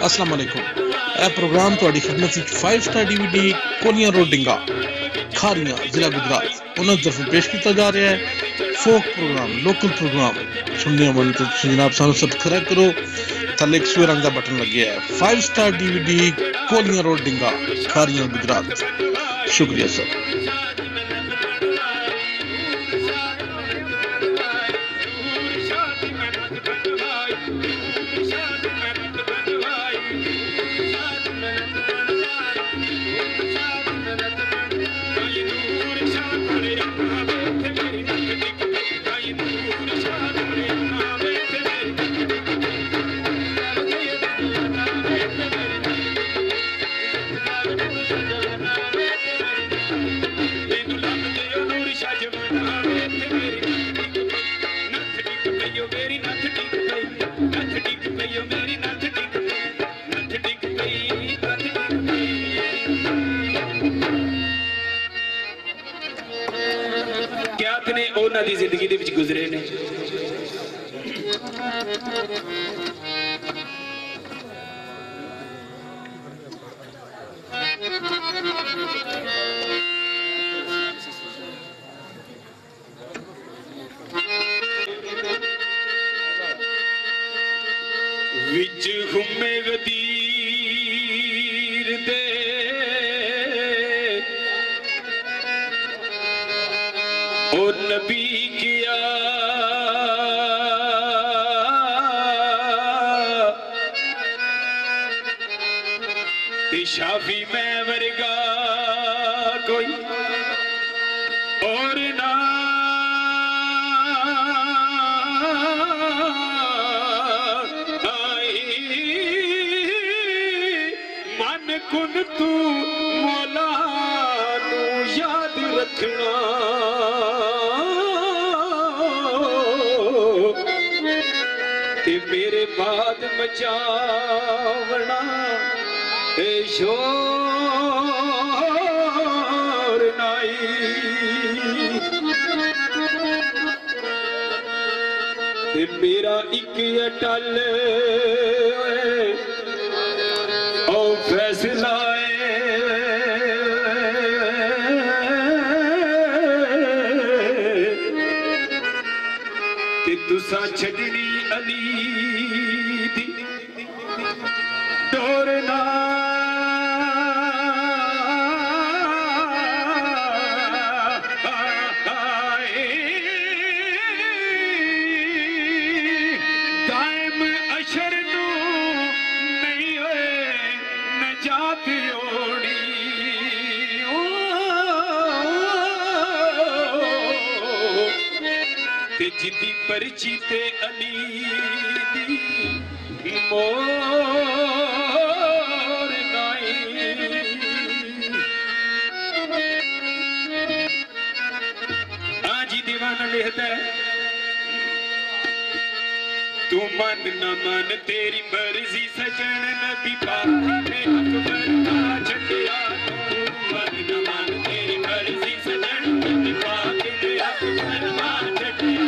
अस्सलाम वालेकुम। यह प्रोग्राम थोड़ी खिदमत 5 स्टार DVD कोलियां रोड डिंगा खारियां जिला गुजरात उन्होंने तरफ पेश किया जा रहा है। फोक प्रोग्राम लोकल प्रोग्राम सुनने मन तो जनाब सानू सब्सक्राइब करो। थले एक सूए रंग का बटन लगे है 5 star DVD कोलियां road डिंगा Khariyan Gujarat. शुक्रिया सर। दी जिंदगी दे विच गुजरे ने विच हुमे गदीर दे ओ नबी किया शाफी मैं वर्गा कोई और ना मन कुन तू मौला नू याद रखना ते मेरे बाद मचावना शोर नाई ते मेरा एक अटल ओ फैसला ते तुसा छड़नी अली दी डोरना जिदी पर्ची ते अली दी मोर नाई आजी दीवाना लिखता है तू मन न मन तेरी मर्जी सजन नबी पाक ने अकबर का छटिया तू मन न मन तेरी मर्जी सजन नबी पाक ने अकबर का छटिया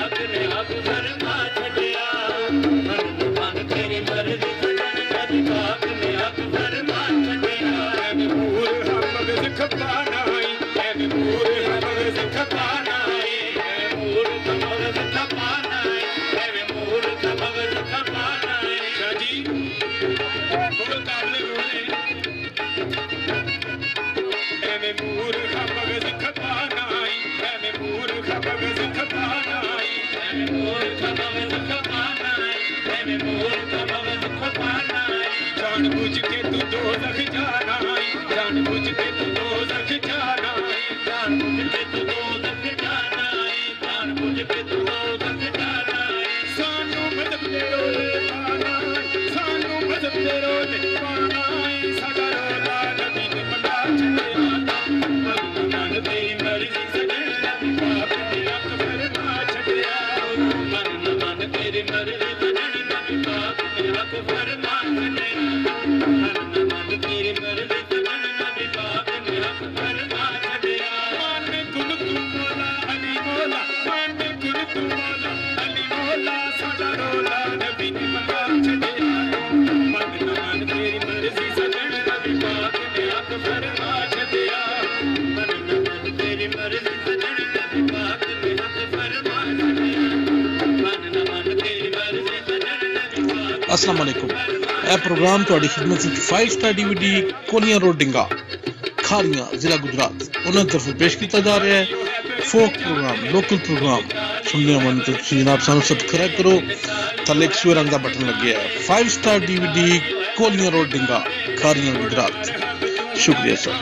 हक ने हक फरमा छड़िया मन मन तेरी मर्जी सजन नबी पाक ने हक फरमा छड़िया एवे मूर हम मगज खपाना एवे मूर हम मगज खपाना एवे मूर हम मगज खपाना एवे मूर हम मगज खपाना शाजी बोलो काबले बोले एवे मूर हम मगज खपाना एवे मूर हम मगज खपाना एवे मूर हम मगज खपाना एवे मूर हम मगज खपाना जान बुझ के तू दोज़ख जाना जान बुझ के तू दोज़ख जाना जान बुझ के तू दोज़ख जाना जान बुझ के तू दोज़ख जाना सानू मदद दे रोले पाना सानू मदद दे रोले पाना साडा रोला नबी ने बना छड़िया मन तेरी मर्जी सजन नबी पाक ने हक फरमा छड़िया मन तेरी मर्जी सजन नबी पाक ने हक फरमा छड़िया मन तेरी मर्जी सजन नबी पाक ने हक फरमा छड़िया मान कुल तू मौला अली मौला मान कुल तू मौला अली मौला साडा रोला नबी ने बना छड़िया मन तेरी मर्जी सजन नबी पाक ने हक फरमा छड़िया मन तेरी मर्जी सजन नबी पाक ने हक फरमा छड़िया मन तेरी मर्जी सजन नबी पाक अस्सलाम वालेकुम ਇਹ ਪ੍ਰੋਗਰਾਮ ਤੁਹਾਡੀ ਖidmat ਵਿੱਚ 5 ਸਟਾਰ DVD ਕੋਲੀਆਂ ਰੋਡ ਡਿੰਗਾ ਖਾਰੀਆਂ ਜ਼ਿਲ੍ਹਾ ਗੁਜਰਾਤ ਉਹਨਾਂ ਦੀ ਤਰਫੋਂ ਪੇਸ਼ ਕੀਤਾ ਜਾ ਰਿਹਾ ਹੈ ਫੋਕ ਪ੍ਰੋਗਰਾਮ ਲੋਕਲ ਪ੍ਰੋਗਰਾਮ ਸੁਣਨੇ ਮਨ ਤੇ ਤੁਸੀਂ ਜਨਾਬ ਸਾਨੂੰ ਸਬਸਕ੍ਰਾਈਬ ਕਰੋ ਥੱਲੇ ਇੱਕ ਸੂਏ ਰੰਗ ਦਾ ਬਟਨ ਲੱਗਿਆ ਹੈ 5 ਸਟਾਰ DVD ਕੋਲੀਆਂ ਰੋਡ ਡਿੰਗਾ ਖਾਰੀਆਂ ਗੁਜਰਾਤ ਸ਼ੁਕਰੀਆ ਸਰ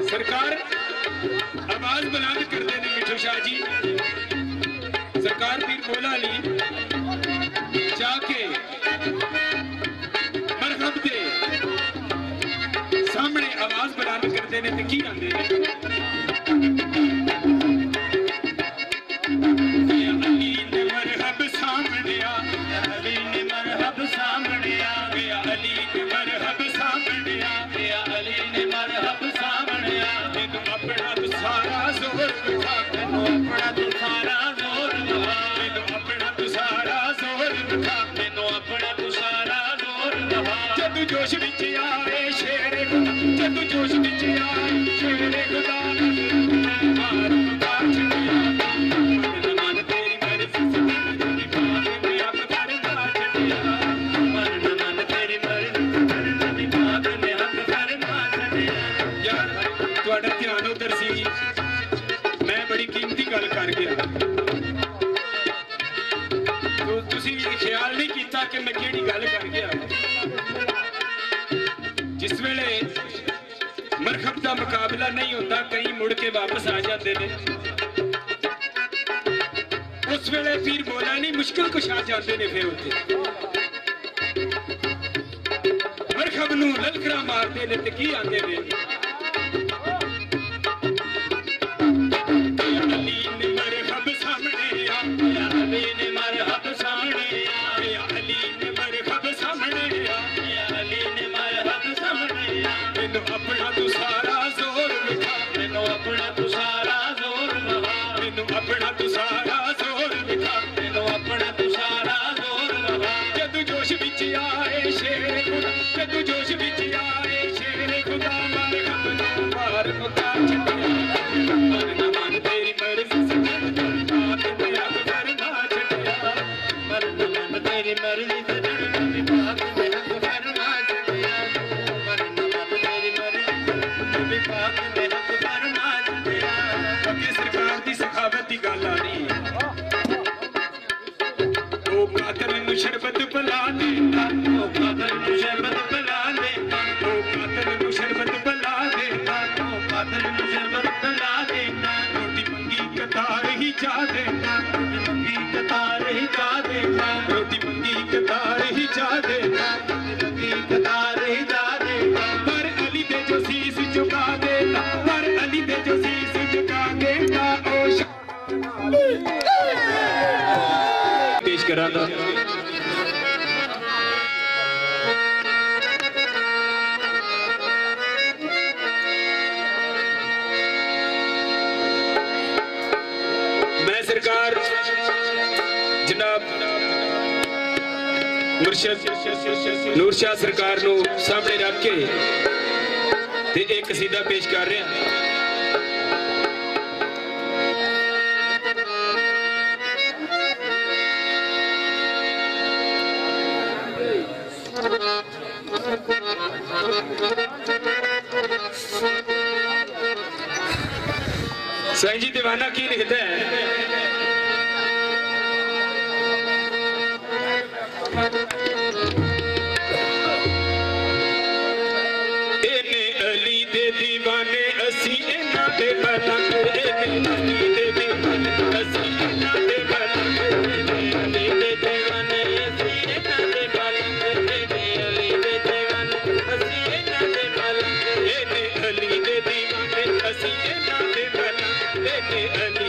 सरकार आवाज बुलंद कर देने मिठू शाह जी सरकार पीर मौला अली जाके मरहब दे सामने आवाज बुलंद कर देने ते की आंदे ने अली ने मरहब सामने आ अली ने मरहब सामने आ गया अली ने मरहब सामने आ गया अली ने मरहब सामने आ तू अपना तू सारा जोर दिखा तू अपना तू सारा जोर दिखा तू अपना तू सारा जोर दिखा तू अपना तू सारा जोर दिखा जब जोश विच आए शेरे खुदा जब जोश विच आए शेरे खुदा मार बाछ दिया मन तेरी मर्जी सजन नबी पाक ने हक फरमा छड़िया मन तेरी मर्जी सजन नबी पाक ने हक फरमा छड़िया यार ਤੁਹਾਡਾ ਧਿਆਨ ਉਧਰ ਸੀ ਮੈਂ ਬੜੀ ਕੀਮਤੀ ਗੱਲ ਕਰ ਗਿਆ ਤੁਸੀਂ ਖਿਆਲ ਨਹੀਂ ਕੀਤਾ ਕਿ ਮੈਂ ਕਿਹੜੀ ਗੱਲ ਕਰ ਗਿਆ ਜਿਸ ਵੇਲੇ ਮਰਖਬ ਦਾ ਮੁਕਾਬਲਾ ਨਹੀਂ ਹੁੰਦਾ ਕਈ ਮੁੜ ਕੇ ਵਾਪਸ ਆ ਜਾਂਦੇ ਨੇ ਉਸ ਵੇਲੇ ਪੀਰ ਮੌਲਾ ਨਹੀਂ ਮੁਸ਼ਕਿਲ ਕੁਸ਼ਾ ਜਾਂਦੇ ਨੇ ਫਿਰ ਉੱਥੇ ਮਰਖਬ ਨੂੰ ਲਲਕਰਾ ਮਾਰਦੇ ਨੇ ਤੇ ਕੀ ਆਂਦੇ ਨੇ अपना तू सारा जोर दिखा मैनू अपना तू सारा जोर लगा मैनू अपना तू सारा जोर दिखा मैनू अपना तू सारा जोर लगा जदू जोश विच आए शेर खुदा जदू जोश विच आए मुका छटिया मन न मन तेरी मर्जी सजन पाक में हक फरमा छटिया मन न मन तेरी मर्जी सजन पाक में हक फरमा छटिया मन न मन तेरी मर्जी पाक में हक फरमा छटिया अगे सरकार दी सखावत दी गल आ रही ओ कातल नु शरबत पिला देता ओ कातल नु शरबत पिला देता ओ कातल नु शरबत पिला देता ओ कातल नु शरबत पिला देता रोटी मंगी कतार ही जा देता रोटी मंगी कतार ही जा देता रोटी मंगी कतार ही जा देता रोटी मंगी कतार ही जा देता पर अली दे जो शीश झुका देता पर अली दे जो शीश झुका देता ओ पेश करा था मैं सरकार जनाब मुर्शद नूर शाह सरकार नु सामने रख के ते एक कसीदा पेश कर रहा साईं जी दीवाना की लिखता है इन्ने अली दे दीवाने असी इन्ना दे बलंग इन्ने अली दे दीवाने असी इन्ना दे बलंग इन्ने अली दे दीवाने असी इन्ना दे बलंग इन्ने अली दे दीवाने असी इन्ना दे बलंग इन्ने अली दे दीवाने असी इन्ना दे बलंग इन्ने अली